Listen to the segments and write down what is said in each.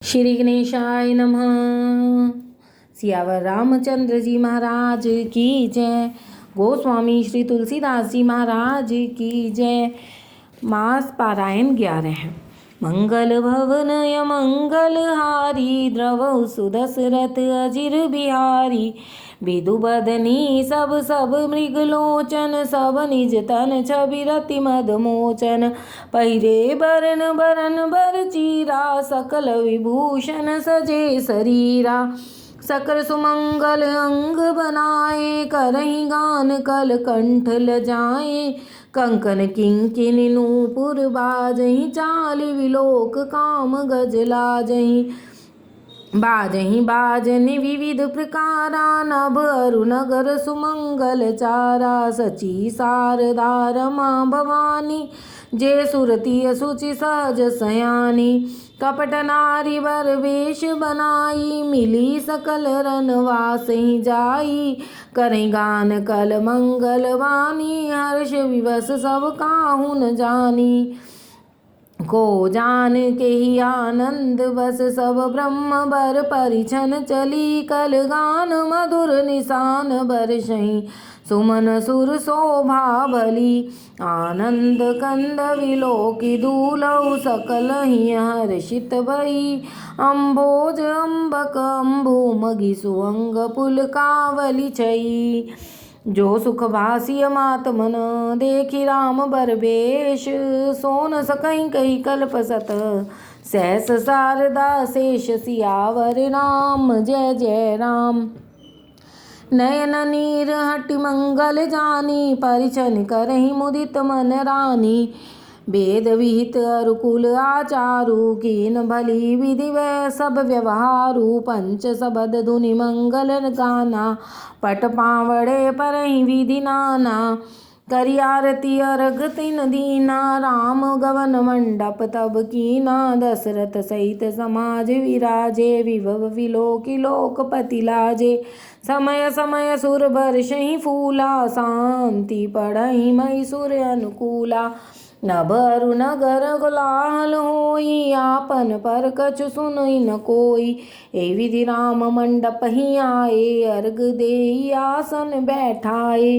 श्री गणेशाय नमः। सियावर रामचंद्र जी महाराज की जय। गोस्वामी श्री तुलसीदास जी महाराज की जय। मास पारायण 11। मंगल भवनय मंगल हारी द्रवहु सुदशरथ अजिर बिहारी। विदु बदनी सब सब मृगलोचन सब निज तन छवि रति मद मोचन। पहिरे बरन बरन बर चीरा सकल विभूषण सजे शरीरा। सकल सुमंगल अंग बनाए करहि गान कल कंठ लजाए। कंकन किंकिनी नूपुर बाजहि चालि विलोक काम गज लाजहि। बाजहि बाजनि विविध प्रकारा नभ अरु नगर सुमंगल चारा। सची शारदा रमा भवानी जे सुरति असुचि सहज सयानी। कपट नारी वर वेश बनाई मिली सकल रनवासहि जाई। करहि गान कल मंगल वाणी हर्ष विवश सब काहू न जानी। को जान के ही आनंद बस सब ब्रह्म बर परिछन चली। कल गान मधुर निशान बरसहि सुमन सुर शोभा भली। आनंद कंद विलोकी दूलौ सकल ही हर्षित भई। अम्भोज अम्बक अम्बु मगि सुअंग पुलकावली छई। जो सुख भासिय मात मन देखि राम बर बेश। सोन सकहि कही कल्प सत सहस शारदा शेष। सियावर राम जय जय राम। नयन नीर हटि मंगल जानी परिछन करहि मुदित मन रानी। वेद विहित अरुकुल आचारु कीन भली विधि वै सब व्यवहारु। पंच सबद धुनि मंगल गाना पट पावड़े परहि विधि नाना। करि आरती अर्घ तिन दीना राम गवन मंडप तब कीना। दशरथ सहित समाज विराजे विभव विलोकी लोकपति लाजे। समय समय सुर बरसहि फूला शांति पढ़हि महिषुर अनुकूला। नभ अरु नगर कोलाहल होई आपन पर कछु सुनई न कोई। ए विधि राम मंडप ही आए अर्घ देई आसन बैठाए।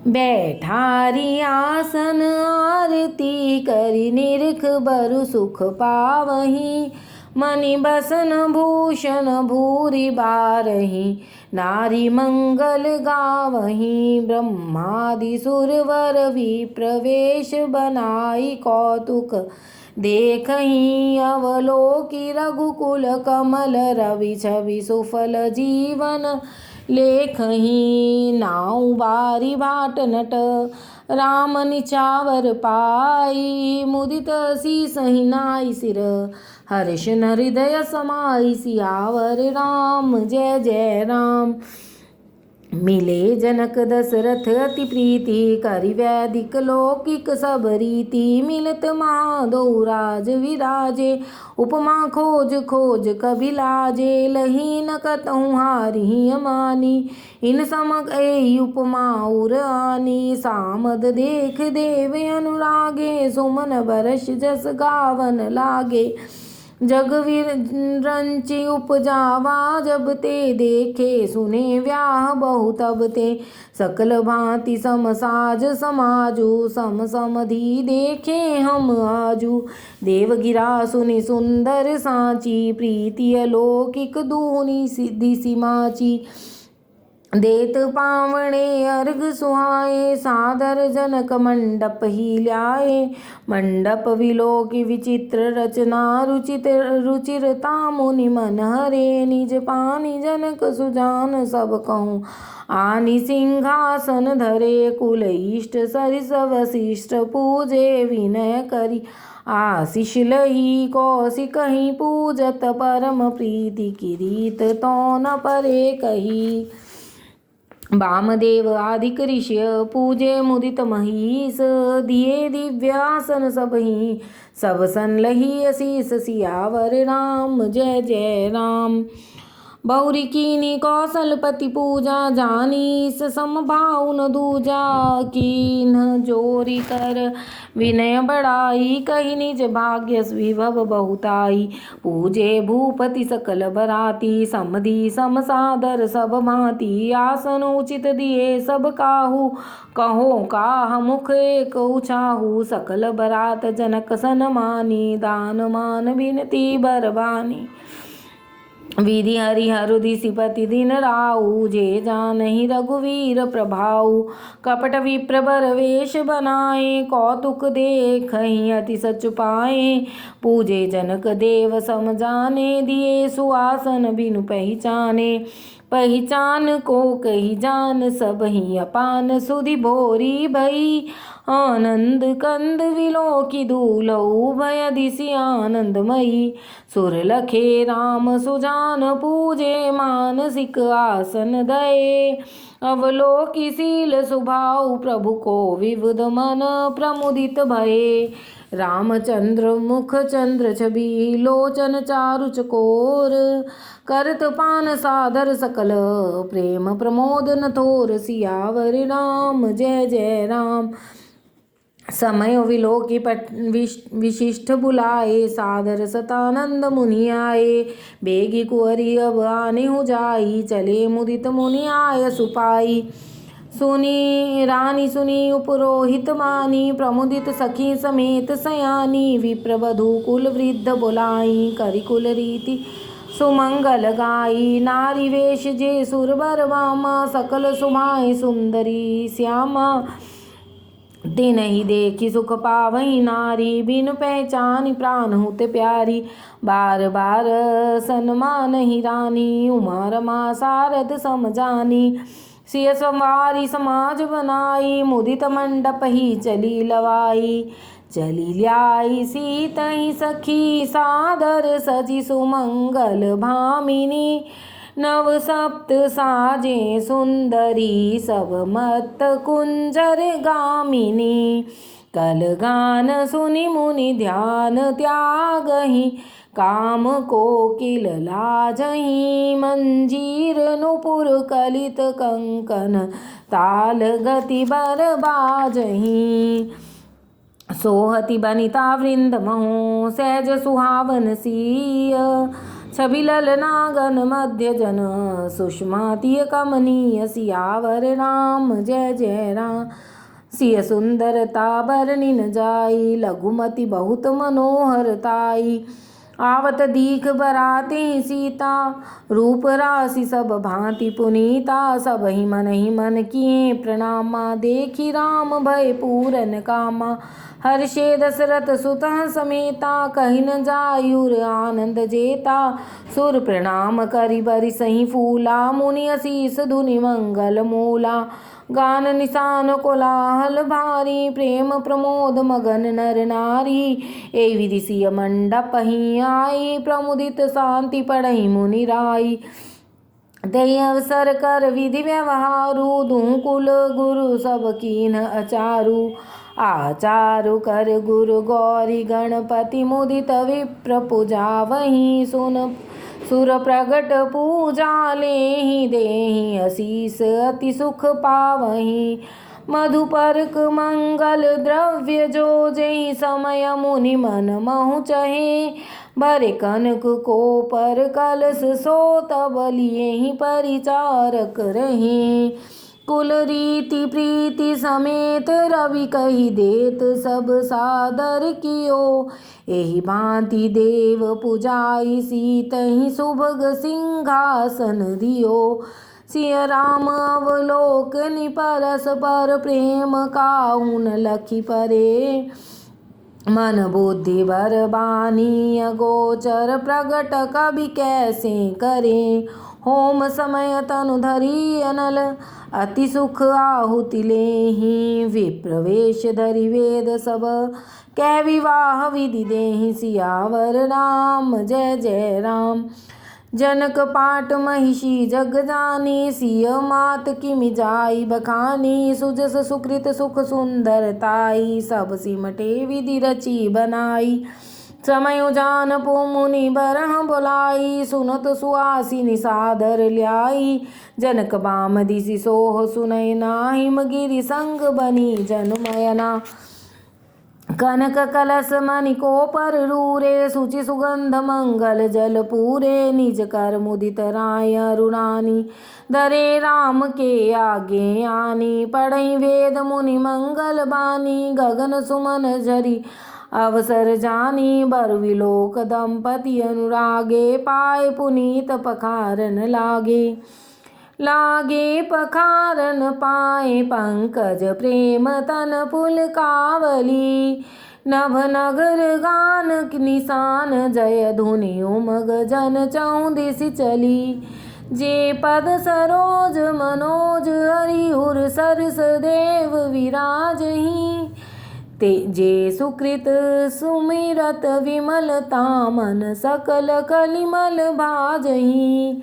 बैठारी आसन आरती करि निरख बरु सुख पावहीं। मणि बसन भूषण भूरि बारहि नारी मंगल गावहीं। ब्रह्मादि सुरवर विप्रवेश बनाई कौतुक देखहि। अवलोकी रघुकुल कमल रवि छवि सुफल जीवन लेखहि। नाउ बारी भाट नट राम निचावर पाई। मुदित शीस नाई सिर हर्ष न हृदय समाई। सियावर राम जय जय राम। मिले जनक दशरथ अति प्रीति करि वैदिक लौकिक सब रीति। मिलत महादो राज विराजे उपमा खोज खोज कबि लाजे। लही न कतहु हारि अमानी इन समक एहि उपमा उर आनी। सामद देख देव अनुरागे सुमन बरस जस गावन लागे। जग विरंचि उपजावा जब ते देखे सुने व्याह बहु तब ते। सकल भांति सम साज समाजु सम समधि देखे हम आजू। देव गिरा सुनि सुंदर साची प्रीति अलौकिक दूनी सिद्धि सिमाची। देत पावणे अर्घ सुहाए सादर जनक मंडप ही ल्याए। मंडप विलोकी विचित्र रचना रुचित रुचिरता मुनि मन हरे। निज पानी जनक सुजान सब कहूँ आनि सिंहासन धरे। कुल इष्ट सरिस वशिष्ठ पूजे विनय करी आशीष लही। कौशिकहि पूजत परम प्रीति किरीत तो न परे कही। वामदेव आदिक ऋषि पूजे मुदित महीस। दिए दिव्यासन सबहि सब सन लही असीस। सियावर राम जय जय राम। बहुरी कीनी कौशलपति पूजा, जानी समभाव न दूजा। कीन जोरी कर विनय बढ़ाई, कही निज भाग्य विभव बहुताई। पूजे भूपति सकल बराती, समधि समसादर सब भांति। आसन उचित दिए सब काहू, कहो काह मुख एक उछाहू। सकल बरात जनक सनमानी, दान मान बिनती बरबानी। विधि हरिहर दिसिपति दिन राऊ, जे जानहि रघुवीर प्रभाऊ। कपट विप्र बर वेश बनाए, कौतुक देखहि अति सच पाए। पूजे जनक देव सम जाने, दिए सुआसन बिनु पहचाने। पहचान को कही जान सब ही अपान, सुधि भोरी भई आनंद कंद विलोकी दूलऊ। भय दिशि आनंदमयी, सुर लखे राम सुजान पूजे। मानसिक आसन दये, अवलोकी शील सुभाव। प्रभु को विबुध मन प्रमुदित भये। रामचंद्र मुख चंद्र छवि, लोचन चारु चकोर। करत पान सादर सकल, प्रेम प्रमोद न थोर। सियावर राम जय जय राम, समय विलोकी विशिष्ट बुलाए। सादर सतानंद मुनि आए, बेगी कुंवरी अब आने हो जाई। चले मुदित मुनि आय सुपाई। सुनी रानी सुनी उपरोहित मानी, प्रमुदित सखी समेत सयानी। विप्रवधु कुल वृद्ध बुलाई, करि कुल रीति सुमंगल गाई। नारी वेश जे सुरबर वामा, सकल सुमाय सुंदरी श्यामा। दिन ही देखी सुख पावही नारी, बिन पहचानी प्राण होते प्यारी। बार बार सन्मान ही रानी, उमा रमा सारद समझानी। सिय संवारी समाज बनाई, मुदित मंडप ही चली लवाई। चली ल्याई सीत ही सखी, सादर सजी सुमंगल भामिनी। नव सप्त साजे सुंदरी, सब मत कुंजर गामिनी। कल गान सुनि मुनि ध्यान त्यागहि, काम कोकिल लाजहि। मंजीर नुपुर कलित कंकन, ताल गति बर बाजहि। सोहति बनिता वृंद महो, सहज सुहावन सिय। छवि ललनागन मध्य जन, सुषमातिय कमनीय। सियावर राम जय जय राम, सिय सुंदरता बरनि न जाई। लघुमति बहुत मनोहरताई, आवत दीख बराती सीता। रूप राशि सब भांति पुनीता, सब ही मन किए प्रणामा। देखी राम भय पूरन कामा, हर्षे दशरथ सुतः समेता। कहि न जायुर आनंद जेता, सुर प्रणाम करि बरि सही फूला। मुनि असीस धुनि मंगल मूला, गान निशान कोलाहल भारी। प्रेम प्रमोद मगन नर नारी, ए विधि सिय मंडप ही आई। प्रमुदित शांति पढ़ई मुनि राई, दई अवसर कर विधि व्यवहारु। दूँ कुल गुरु सब कीन अचारु। आचारु कर गुरु गौरी गणपति, मुदित विप्र पूजा वहीं। सुन सुर प्रगट पूजा लेहि, देहि असीस अति सुख पावहीं। मधुपर्क मंगल द्रव्य जो, जेहि समय मुनि मन महु चहे। भरे कनक को पर कलश, सो तब लिएहि परिचारक रहे। कुल रीति प्रीति समेत रवि कही देत, सब सादर कियो। एहि भांति देव पुजाई, सीतहि सुभग सिंहासन दियो। सिय राम अवलोकनि परस पर, प्रेम काहू न लखि परे। मन बुद्धि बर बानी अगोचर, प्रगट कवि कैसे करे। होम समय तनु धरि अनल, अति सुख आहुति लेहि। विप्रवेश धरि वेद सब, कह विवाह विधि देहि। सियावर राम जय जय राम, जनक पाट महिषी जग जानी। सिय मात किमि जाई बखानी, सुजस सुकृत सुख सुंदरताई। सब सिमटे विधि रची बनाई, समय जान पो मुनि बरह बोलाई, सुनत सुआसिनी सादर ल्याई। जनक बाम दिसि सोह सुनय नाही, गिरि संग बनी जनमयना। कनक कलश मणि को पर रूरे, सुचि सुगंध मंगल जल पूरे। निज कर मुदित राय अरुणानी, धरे राम के आगे आनी। पढ़ई वेद मुनि मंगल बानी, गगन सुमन झरी अवसर जानी। बरविलोक दंपति अनुरागे, पाए पुनीत पखारन लागे पखारन पाए। पंकज प्रेम तन पुलकावली, नभ नगर गान निशान। जय धुनि उमग जन चहुँ दिसि चली, जे पद सरोज मनोज हरिहुर सरस देव विराजहि। ते जे सुकृत सुमिरत विमलता, मन सकल कलिमल भाजहि।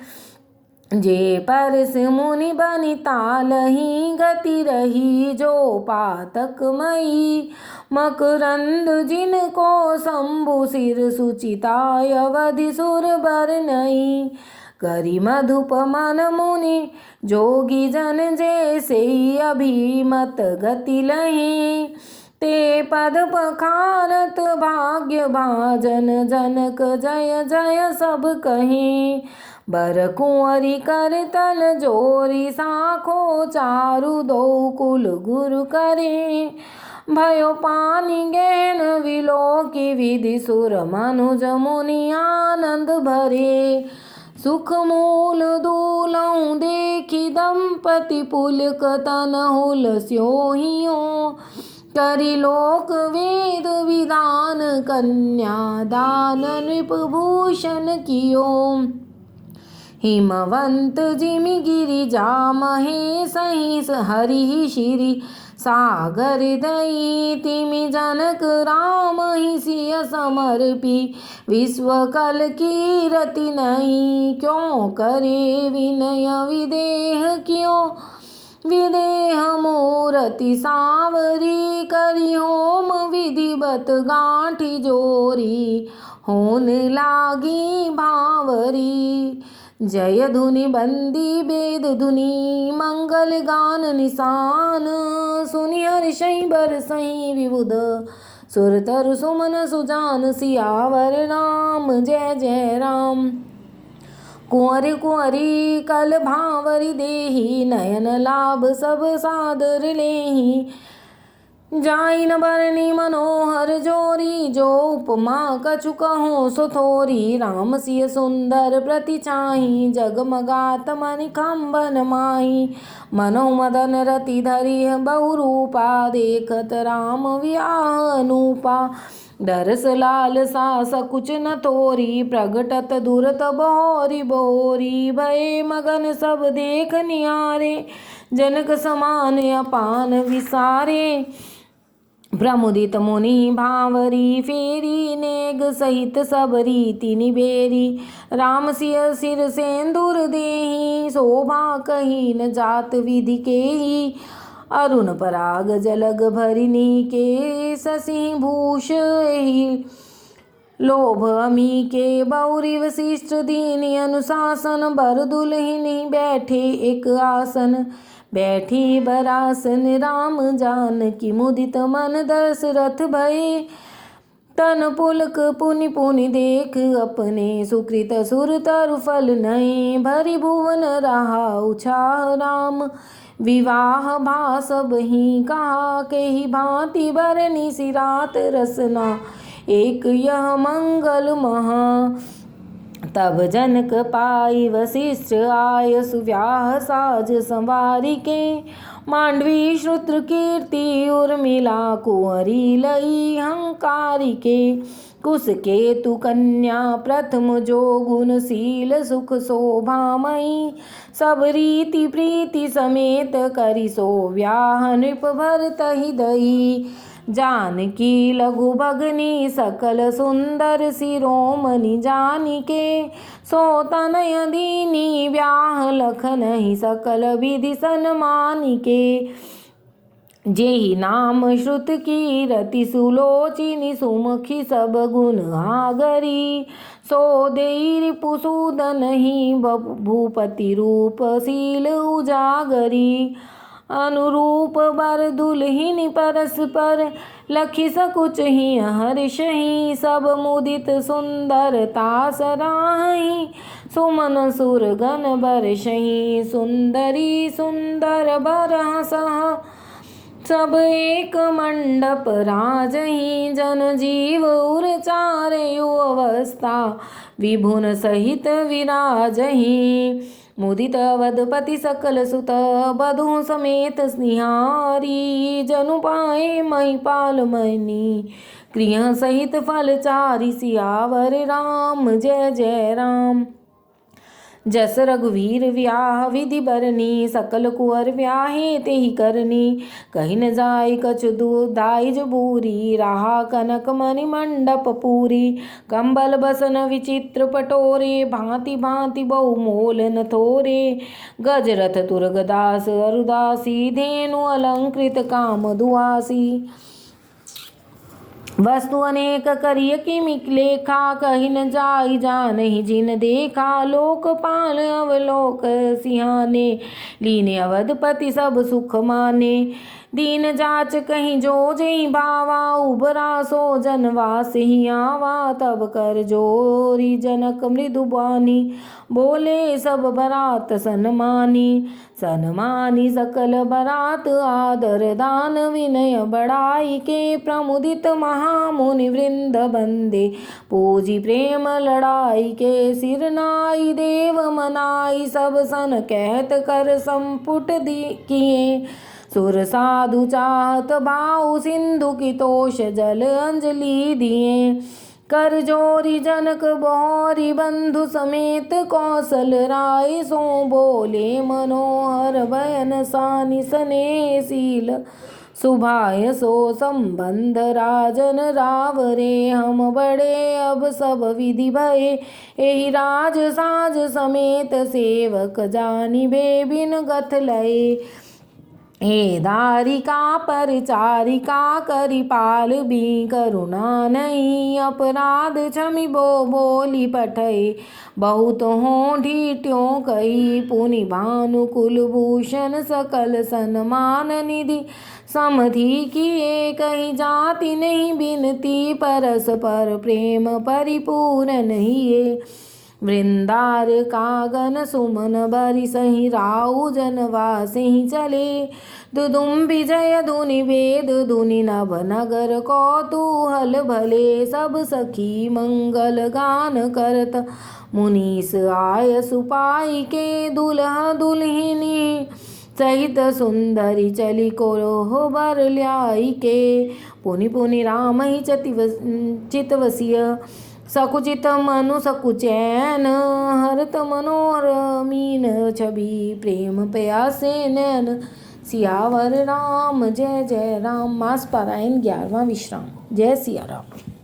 जे परस मुनि बनि तालहि, गति रही जो पातक मई। मकरंद जिनको शंभु सिर सुचिताय, अवधि सुर बरनई। करि मधुप मन मुनि जोगी जन, जैसे अभिमत गति लहि। ते पद पखारत भाग्य भाजन, जनक जय जय सब कहीं। बर कुंवरी कर तल जोरी, साखो चारु दो कुल गुरु करे। भयो पानी गहन विलोकी, विधि सुर मनुज मुनि आनंद भरे। सुख मूल दूलऊ देखी, दंपति पुलक तन हुलस्योहियो। करि लोक वेद विधान, कन्यादान नृपभूषण कियो। हिमवंत जिमि गिरिजा महेशहि, हरि शिरि सागर दई। तिमि जनक राम ही सिय समर्पी, विश्व कल कीरति नहीं। क्यों करे विनय विदेह कियो, विदेह मूरति सावरी। करि होम विधिवत गांठी जोरी, होन लागी भावरी। जय धुनि बंदी वेद धुनि, मंगल गान निशान। सुनि हर्षै बरसै विबुध, सुर तरु सुमन सुजान। सियावर राम जय जय राम। कुंवर कुंवरी कल भावरी देहि, नयन लाभ सब सादर लेहि। जाई न बरनी मनोहर जोरी, जो उपमा कछु कहो सो थोरी। राम सिय सुंदर प्रति चाही, जगमगात मणि कंबन माही। मनो मदन रति धरि बहुरूपा, देखत राम वियाह अनूपा। दरस लाल सा सकुच न तोरी, प्रगटत दुरत बहोरी बहोरी। भये मगन सब देख निहारे, जनक समान अपान विसारे। प्रमुदित मुनि भावरी, फेरी नेग सहित सब रीति निबेरी। राम सिय सिर सेंदूर देहि, शोभा कही न जात विधि केहि। अरुण पराग जलग भरिनी के, शशि भूष एहि लोभ अमी के। बौरी वशिष्ठ दीनि अनुशासन, बर दुलहिनी बैठे एक आसन। बैठी बरासन राम जानकी, मुदित मन दशरथ भये। तन पुलक पुनि पुनि देख अपने, सुकृत सुर तरु फल नहीं। भरि भुवन रहा उछाह राम, विवाह भा सब ही कहा। केहि भांति बरनी सिरात रसना, एक यह मंगल महा। तब जनक पाई वशिष्ठ आय, सुव्याह साज संवारी के। मांडवी श्रुत्र कीर्ति उर्मिला, कुंवरी लई हंकारी के। कुश केतु कन्या प्रथम जो, गुणशील सुख शोभामयी। सब रीति प्रीति समेत करि सो व्याह, नृप भरतहि दही। जानकी लघु भगनी सकल सुंदर, शिरोमणि जानिके। सो तनय दीनी व्याह लखनहि, सकल विधि सन्मानिके। जेहि नाम श्रुत की रति सुलोचिनी सुमुखी सब गुण आगरी। सो देई रिपुसूदन ही भूपति रूप शील उजागरी। अनुरूप बर दुल्हिनी परस्पर लखी सकुच ही हर्ष ही। सब मुदित सुंदरता सराही सुमन सुरगन बरसही। सुंदरी सुंदर बरसह सब एक मंडप राजही। जन जीव उर चारयु अवस्था विभुन सहित विराजही। मुदित अवधपति सकल सुत बधू समेत स्निहारी। जनु पाए महिपाल मणि गृह सहित फलचारी। सियावर राम जय जय राम। जस रघुवीर व्याह विधि बरनी सकल कुंवर व्याहे तेहि करनी। कहीं न जाय कछु दाइज बूरी रहा कनक मणि मंडप पूरी। कंबल बसन विचित्र पटोरे भांति भांति बहु मोल न थोरे। गजरथ तुरगदास अरुदासी धेनु अलंकृत काम दुआसी। वस्तु अनेक करिय किमि लेखा कहीं न जाई जानहि जिन देखा। लोकपाल अवलोक सिहाने लीने अवधपति सब सुख माने। दीन जाच कहीं जो जई भावा उबरा सो जनवास ही आवा। तब कर जोरी जनक मृदु बानी बोले सब बरात सन्मानी। सन्मानी सकल बरात आदर दान विनय बड़ाई के। प्रमुदित महामुनि वृंद बंदे पूजी प्रेम लड़ाई के। सिर नाई देव मनाई सब सन कहत कर संपुट किए। सुर साधु चाहत भाऊ सिंधु की तोष जल अंजलि दिए। कर जोरी जनक बहोरी बंधु समेत कौशल राय। सो बोले मनोहर बयन सानि स्नेहशील सुभाय। सो संबंध राजन रावरे हम बड़े अब सब विधि भये। एहि राज साज समेत सेवक जानी बेबिन गथ लये। हे दारिका परिचारिका करिपाल भी करुणा नहीं। अपराध क्षमि बोली पठय बहुत हों ढीट्यों कही। पुनि भानु कुलभूषण सकल सन्मान निधि समधि किए। कहीं जाति नहीं बिनती परस पर प्रेम परिपूर्ण नहीं। वृंदार कागन सुमन बरि सही राउ जनवासिं चले। दुदुम्बि जय धुनि वेद धुनि नभ नगर कौतूहल भले। सब सखी मंगल गान करत मुनीस आय सुपाई के। दुल्हा दुल्हिनी सहित सुंदरी चली कोरोह बर ल्याई के। पुनि पुनि राम ही चितवसिय सकुचित मनु सकुचैन। हरत मनोहर मीन छवि प्रेम प्यासे नैन। सियावर राम जय जय राम। मास पारायण 11वां विश्राम। जय सिया राम।